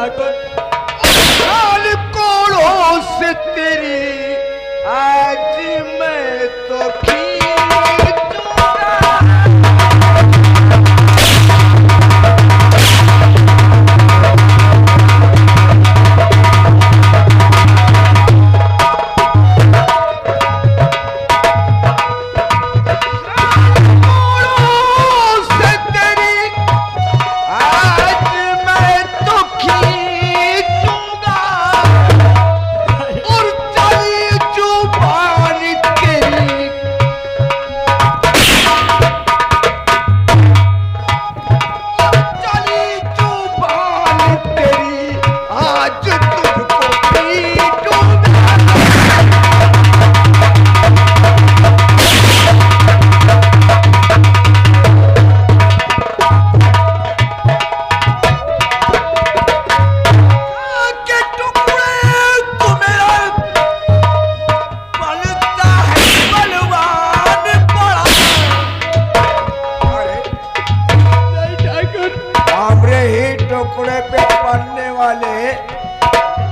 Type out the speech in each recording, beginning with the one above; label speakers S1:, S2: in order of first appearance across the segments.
S1: ठाकुर।
S2: साल कोड़ों से तेरी आज मैं तो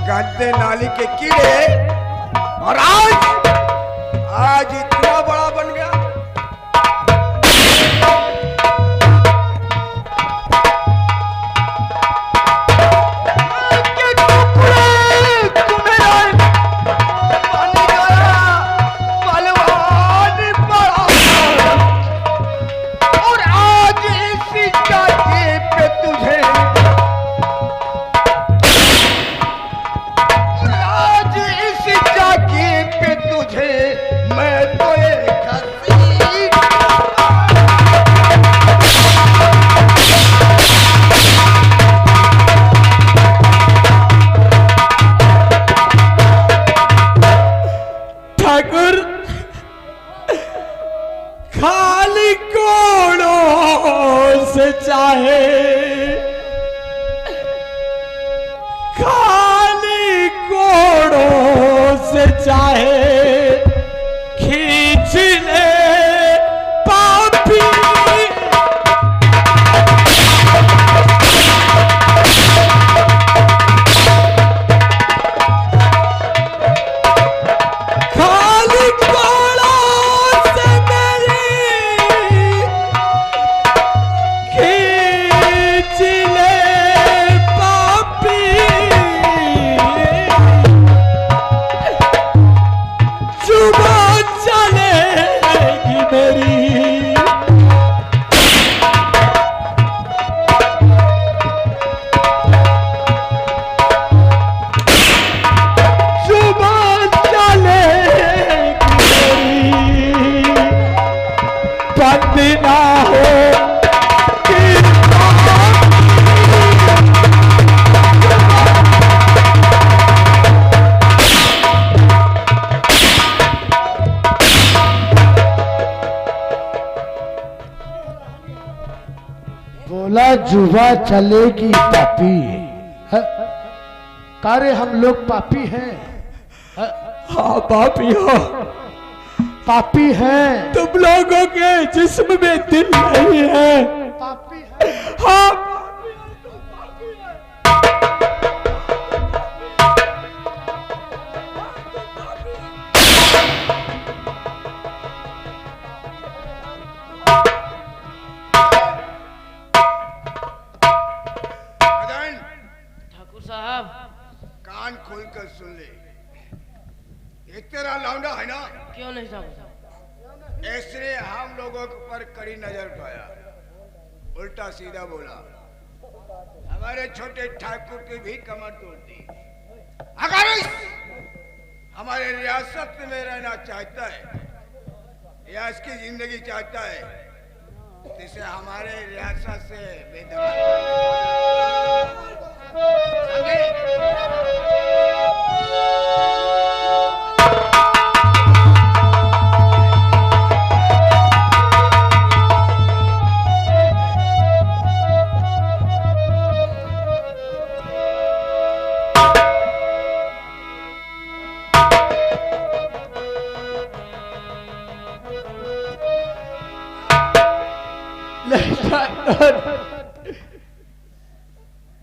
S2: गद्दे नाली के कीड़े और आज इतना बड़ा बन गया।
S1: खाली कोड़ों से चाहे, खाली कोड़ों से चाहे खींच ले पापी।
S3: बोला जुबा चलेगी पापी है? कार्य हम लोग पापी हैं।
S1: हाँ पापी हो,
S3: पापी हैं।
S1: तुम लोगों के जिस्म में दिल नहीं है।
S3: पापी हैं।
S1: हाँ
S2: साहब कान खोल कर सुन ले, ये तेरा लौंडा है ना?
S4: क्यों नहीं साहब?
S2: ऐसे हम लोगों के ऊपर कड़ी नजर उठाया, उल्टा सीधा बोला, हमारे छोटे ठाकुर की भी कमर तोड़ दी। अगर हमारे रियासत में रहना चाहता है या इसकी जिंदगी चाहता है तो इसे हमारे रियासत से बेदखल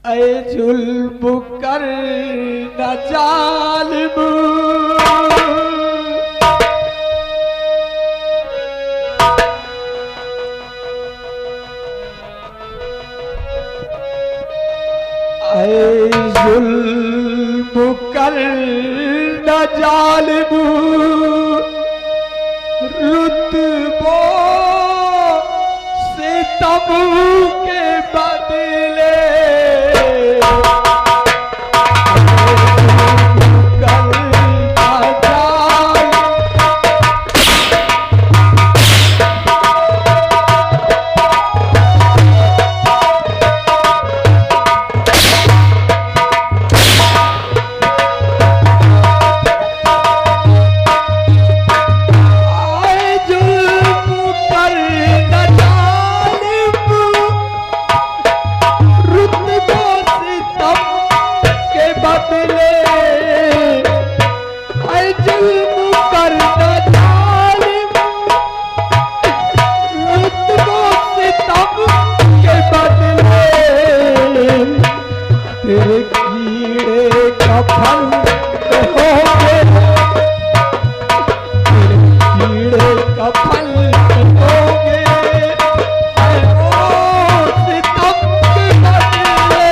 S1: ऐ जुल्म कर न जालिम ऐ जुल्म कर न जालिम रुतबो सितम के बदले तेरे कीड़े का फल होगे, तेरे कीड़े का फल होगे, ओ सितम के बदले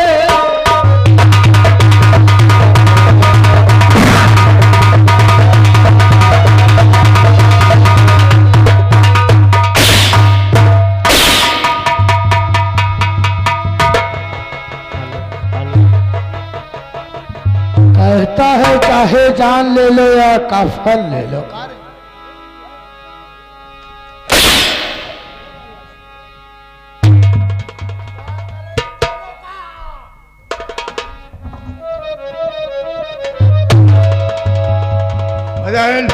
S3: कहता है चाहे जान ले लो या काफन ले लो।
S2: मदन,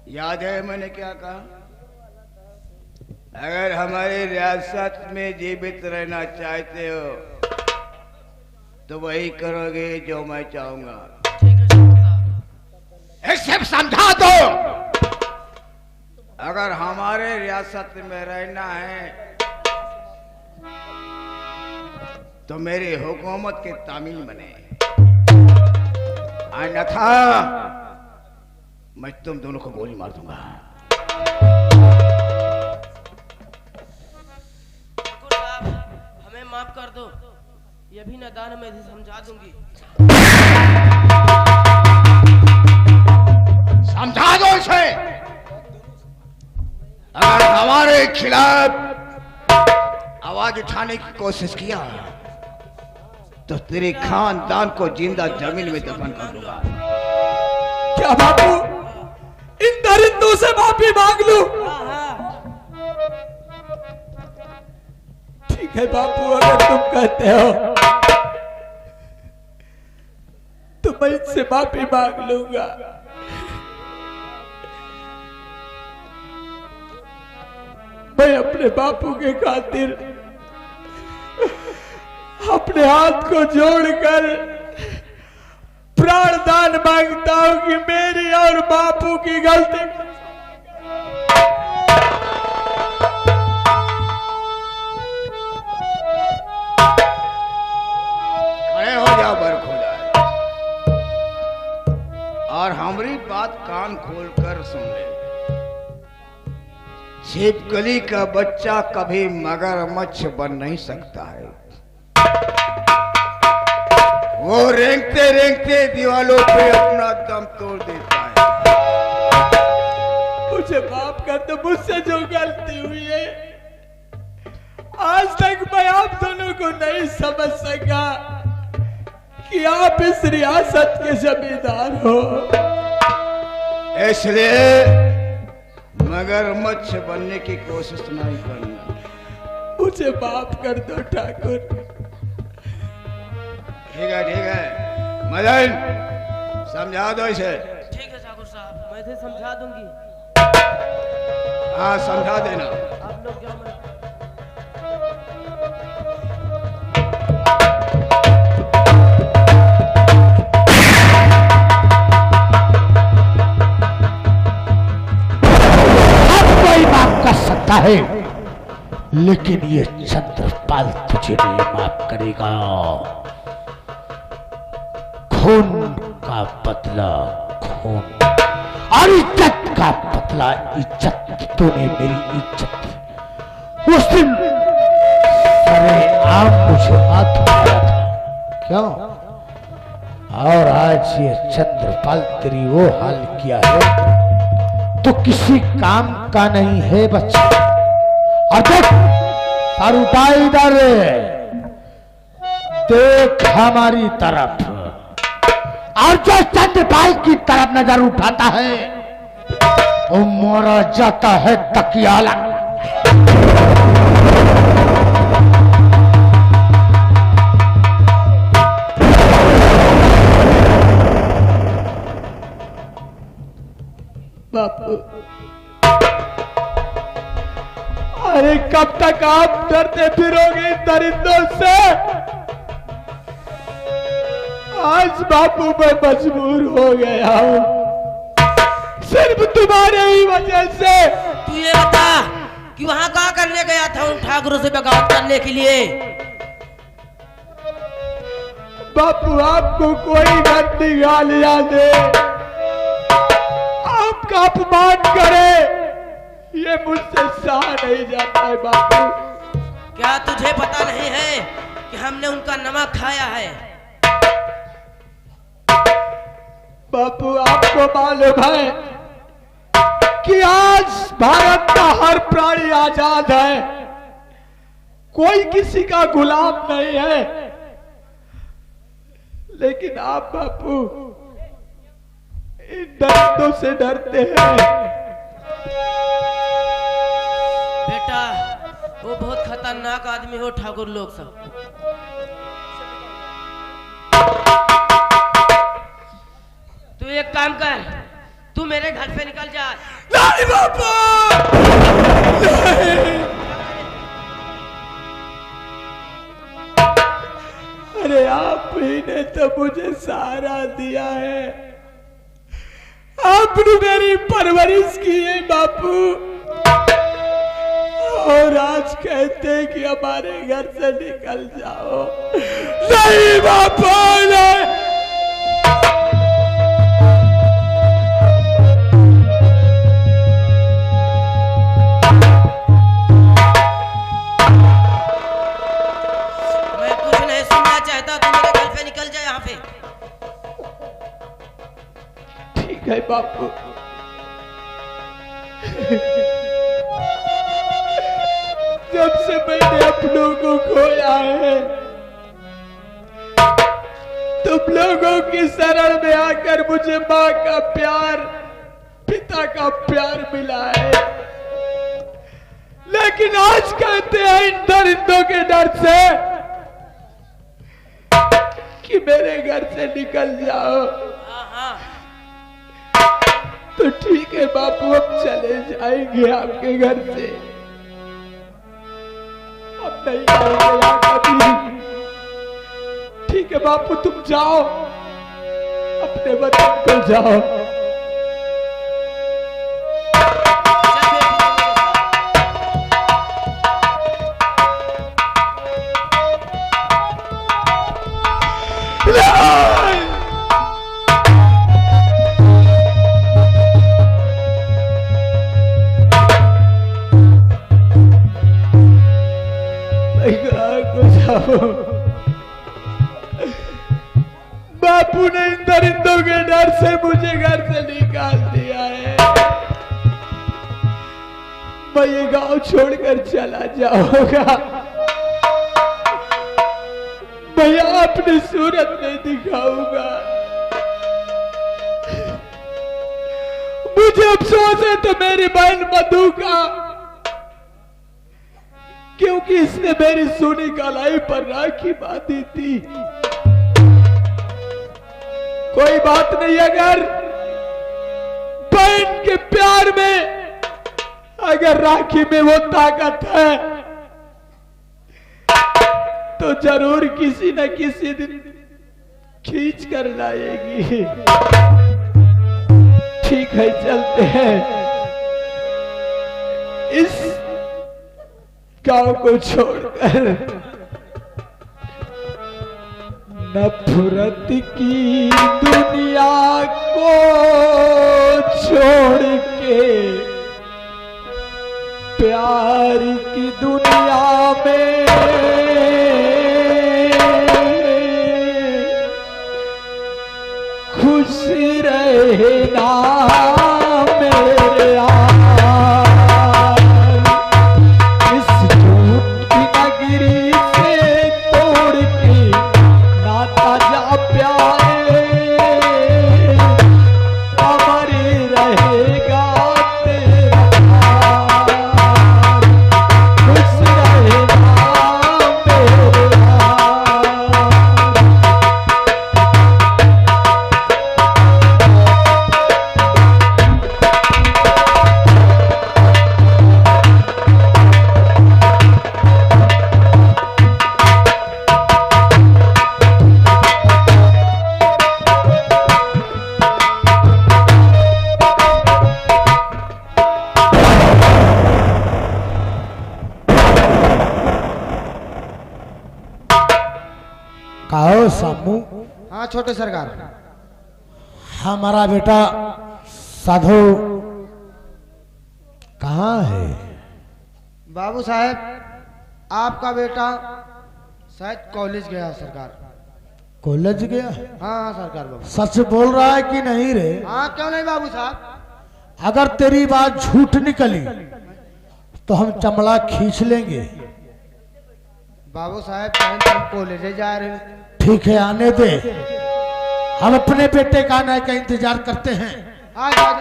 S2: याद है मैंने क्या कहा? अगर हमारी रियासत में जीवित रहना चाहते हो तो वही करोगे जो मैं चाहूंगा। सिर्फ समझा दो, अगर हमारे रियासत में रहना है तो मेरी हुकूमत की तामील बने, अन्यथा मैं तुम दोनों को गोली मार दूंगा।
S4: हमें माफ कर दो, ये भी नादान मैं इसे समझा दूंगी।
S2: समझा दो इसे, अगर हमारे खिलाफ आवाज उठाने की कोशिश किया तो तेरे खानदान को जिंदा जमीन में दफन कर दूंगा।
S1: क्या बापू, इन दरिंदों से माफी मांग लूं? ठीक है बापू, अगर तुम कहते हो तो मैं इनसे माफी मांग लूंगा। मैं अपने बापू के खातिर अपने हाथ को जोड़कर प्राणदान मांगता हूं कि मेरी और बापू की गलती
S2: खड़े हो जाओ, बर्ख हो जाए और हमारी बात कान खोलकर सुन ले। छिपकली का बच्चा कभी मगरमच्छ बन नहीं सकता है। वो रेंगते रेंगते दीवालों पे अपना दम तोड़ देता है।
S1: मुझे माफ कर दो, मुझसे जो गलती हुई है, आज तक मैं आप दोनों को नहीं समझ सका कि आप इस रियासत के जमींदार हो।
S2: इसलिए मगरमच्छ बनने की कोशिश नहीं करना।
S1: मुझे माफ कर दो ठाकुर।
S2: ठीक है मदन, समझा दो इसे।
S4: ठीक है ठाकुर साहब, मैं इसे समझा दूंगी।
S2: हाँ समझा देना।
S4: आप लोग जाओ, मैं
S3: कोई माफ कर सकता है लेकिन ये चंद्रपाल तुझे नहीं माफ करेगा। खून का बदला खून, और इज्जत का बदला इज्जत। तूने मेरी इज्जत उस दिन सरेआम मुझे हाथ उठाया था, क्यों? और आज ये चंद्रपाल तेरी वो हाल किया है तो किसी काम का नहीं है बच्चा। और देख सारूटा इधर देख हमारी तरफ, और जो चंद्रपाल की तरफ नजर उठाता है वो मारा जाता है तकियाला।
S1: बापू, अरे कब तक आप डरते फिरोगे दरिंदों से? आज बापू मैं मजबूर हो गया हूं, सिर्फ तुम्हारे ही वजह से।
S4: तू ये बता कि वहां क्या करने गया था उन ठाकुरों से बगावत करने के लिए?
S1: बापू आपको कोई गलती गालियां दे, आपका अपमान करे, ये मुझसे सहा नहीं जाता है बापू।
S4: क्या तुझे पता नहीं है कि हमने उनका नमक खाया है?
S1: बापू आपको मालूम है कि आज भारत का हर प्राणी आजाद है, कोई किसी का गुलाम नहीं है, लेकिन आप बापू इन दर्दों से डरते हैं।
S4: बेटा, वो बहुत खतरनाक आदमी हो ठाकुर लोग सब। तू एक काम कर, तू मेरे घर से निकल जा।
S1: नहीं बापू, नहीं। अरे आप ही ने तो मुझे सहारा दिया है, आपने मेरी परवरिश की है बापू, और आज कहते हैं कि हमारे घर से निकल जाओ। नहीं बापू, नहीं।
S4: मैं कुछ नहीं सुनना चाहता, तू मेरे घर से निकल जा यहाँ से।
S1: ठीक है बापू। जब से मैंने अपनों को खोया है, तुम लोगों की शरण में आकर मुझे माँ का प्यार, पिता का प्यार मिला है, लेकिन आज कहते हैं इन दरिंदों के डर से कि मेरे घर से निकल जाओ। तो ठीक है बापू, अब चले जाएंगे आपके घर से, अब नहीं आएंगे यहाँ कभी। ठीक है बापू, तुम जाओ, अपने वतन को जाओ। बापू ने इन दरिंदों के डर से मुझे घर से निकाल दिया है, मैं ये गांव छोड़कर चला जाऊंगा, मैं अपनी सूरत नहीं दिखाऊंगा। मुझे अफसोस है तो मेरी बहन मधु का, क्योंकि इसने मेरी सोनी कलाई पर राखी बांधी थी। कोई बात नहीं, अगर बहन के प्यार में, अगर राखी में वो ताकत है तो जरूर किसी न किसी दिन खींच कर लाएगी। ठीक है, चलते हैं। इस गांव को छोड़कर नफरत की दुनिया को छोड़ के प्यार की दुनिया में खुश रहना मेरे इस झूठ की नगरी से तोड़ के नाता जा प्यारे अमर रहेगा तेरा खुश रहना मेरा।
S3: कहो सामू,
S5: हाँ छोटे सरकार।
S3: हमारा बेटा साधु कहाँ है?
S5: बाबू साहब आपका बेटा शायद कॉलेज गया है सरकार।
S3: कॉलेज गया?
S5: हाँ हाँ सरकार बाबू।
S3: सच बोल रहा है कि नहीं रे?
S5: हाँ क्यों नहीं बाबू साहब।
S3: अगर तेरी बात झूठ निकली तो हम चमड़ा खींच लेंगे।
S5: बाबू साहब हम कॉलेज जा रहे हैं।
S3: ठीक है, आने दे, हम अपने बेटे का आने का इंतजार करते हैं।
S5: हाँ जा।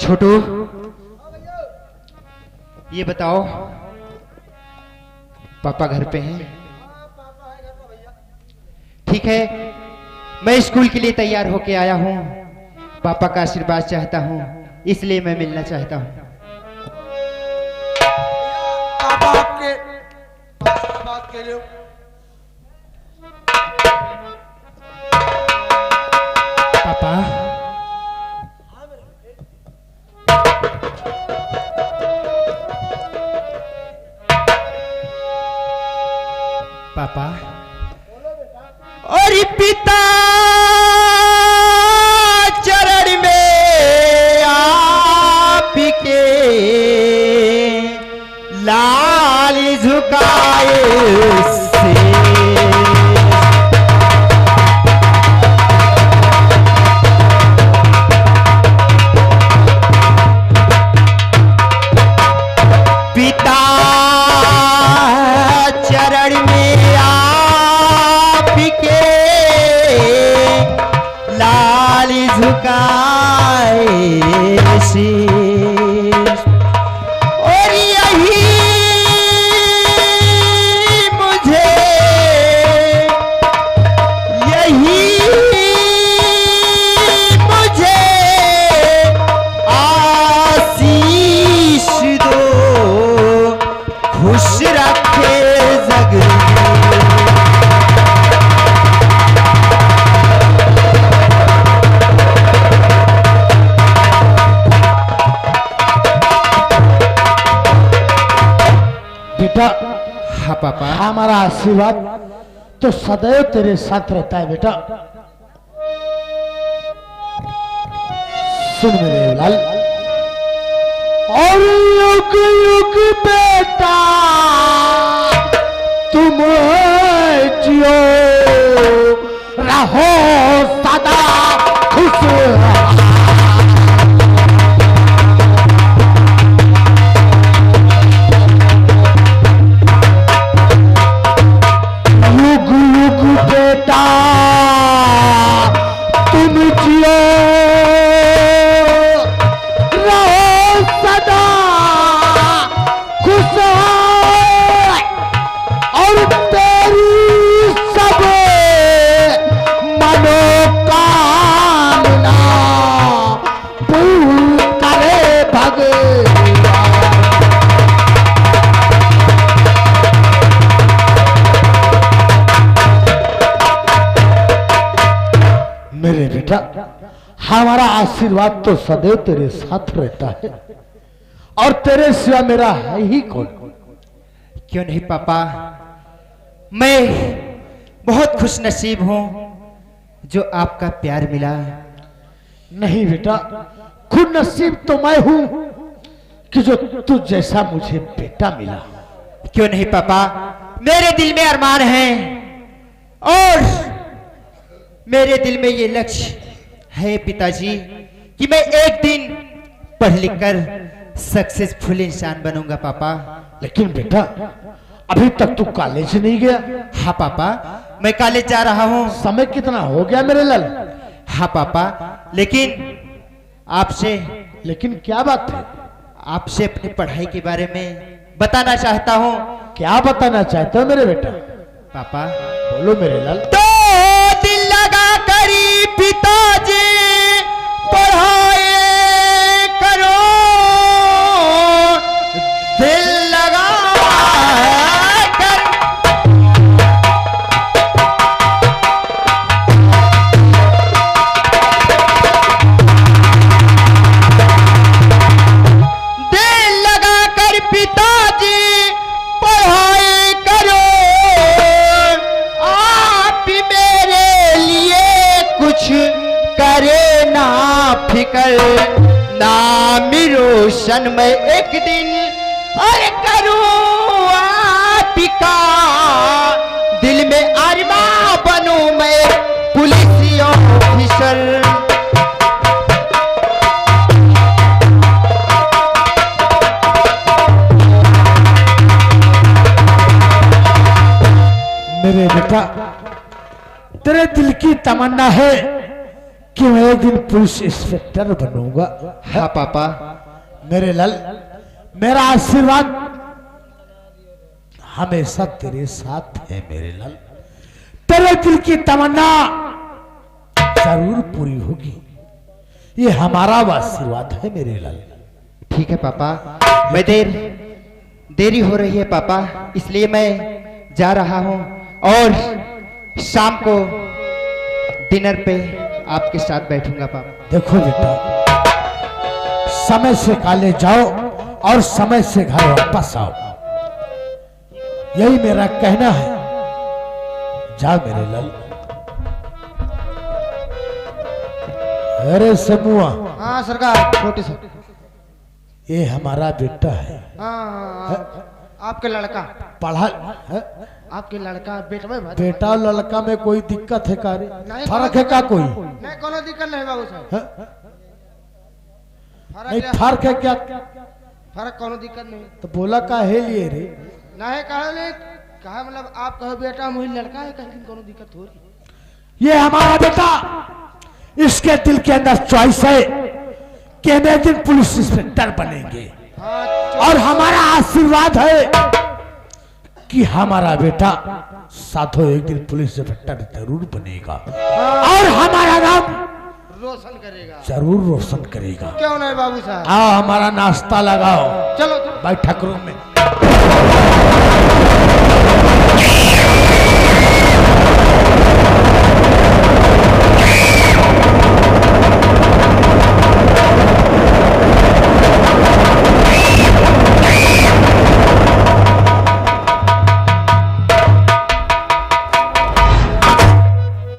S6: छोटू ये बताओ पापा घर पे हैं? ठीक है, मैं स्कूल के लिए तैयार होके आया हूँ। पापा का आशीर्वाद चाहता हूँ, इसलिए मैं मिलना चाहता हूँ।
S5: बात कर रहे हो?
S6: पापा पापा और पिता चरण में आपके लाल झुकाए से पिता चरण में आपके लाल झुकाए शीश और यही मुझे आशीष दो, खुश रखे जग
S3: बेटा।
S6: हाँ पापा।
S3: हमारा आशीर्वाद तो सदैव तेरे साथ रहता है बेटा। सुन मेरे लाल, और युग युग बेटा तुम जियो रहो सदा खुश। युग युग बेटा तुम जियो रहो सदा खुश और तेरी सब मनोकामना हमारा आशीर्वाद तो सदैव तेरे साथ रहता है और तेरे सिवा मेरा है ही कौन।
S6: क्यों नहीं पापा, मैं बहुत खुश नसीब हूं जो आपका प्यार मिला।
S3: नहीं बेटा, खुद नसीब तो मैं हूं कि जो तू जैसा मुझे बेटा मिला।
S6: क्यों नहीं पापा, मेरे दिल में अरमान है और मेरे दिल में ये लक्ष्य है पिताजी कि मैं एक दिन पढ़ लिख कर सक्सेसफुल इंसान बनूंगा पापा।
S3: लेकिन बेटा अभी तक तू कॉलेज नहीं गया।
S6: हाँ पापा, मैं कॉलेज जा रहा हूँ।
S3: समय कितना हो गया मेरे लाल।
S6: हाँ पापा, लेकिन आपसे
S3: लेकिन क्या बात है?
S6: आपसे अपनी पढ़ाई के बारे में बताना चाहता हूँ।
S3: क्या बताना चाहते हो मेरे बेटा?
S6: पापा
S3: बोलो मेरे लाल।
S6: तो दिल लगा करी पिताजी पढ़ाई करो, दिल लगा कर दिल लगा कर पिताजी पढ़ाई करो, आप मेरे लिए कुछ करे ना फिकर, नाम रोशन मैं एक दिन और करूं आपका, दिल में अरमा बनूं मैं पुलिस ऑफिसर।
S3: मेरे बेटा तेरे दिल की तमन्ना है कि मैं एक दिन पुलिस इंस्पेक्टर बनूंगा।
S6: हाँ पापा।
S3: मेरे लाल, मेरा आशीर्वाद हमेशा तेरे साथ है मेरे लाल। तेरे दिल की तमन्ना जरूर पूरी होगी, ये हमारा आशीर्वाद है मेरे लाल।
S6: ठीक है पापा, मैं देरी हो रही है पापा, इसलिए मैं जा रहा हूँ और शाम को डिनर पे आपके साथ बैठूंगा पापा।
S3: देखो बेटा, समय से कॉलेज जाओ और समय से घर वापस आओ, यही मेरा कहना है। जा मेरे लाल। अरे समूह,
S5: हाँ सरकार, छोटे से।
S3: ये हमारा बेटा है।
S5: हाँ, आपके लड़का
S3: पढ़ा है?
S5: आपके लड़का बेटा में
S3: बेटा और लड़का में कोई दिक्कत है का रे?
S5: नहीं,
S3: फर्क है का कोई?
S5: नहीं, कोनो दिक्कत नहीं बाबू साहब।
S3: है? नहीं
S5: फर्क
S3: फर्क है क्या?
S5: फर्क कोनो दिक्कत नहीं।
S3: तो बोला का है लिए रे?
S5: नहीं कहा मतलब आप कहो बेटा मुझे लड़का है, कहीं कोनो दिक्कत हो रही।
S3: ये हमारा बेटा, इसके दिल के अंदर चॉइस है कि हम एक दिन पुलिस इंस्पेक्टर बनेंगे
S5: हाँ,
S3: और हमारा आशीर्वाद है कि हमारा बेटा साथों एक दिन पुलिस इंस्पेक्टर जरूर बनेगा और हमारा नाम
S5: रोशन करेगा,
S3: जरूर रोशन करेगा।
S5: क्यों नहीं बाबू साहब?
S3: आओ हमारा नाश्ता लगाओ
S5: चलो
S3: बैठक रूम में।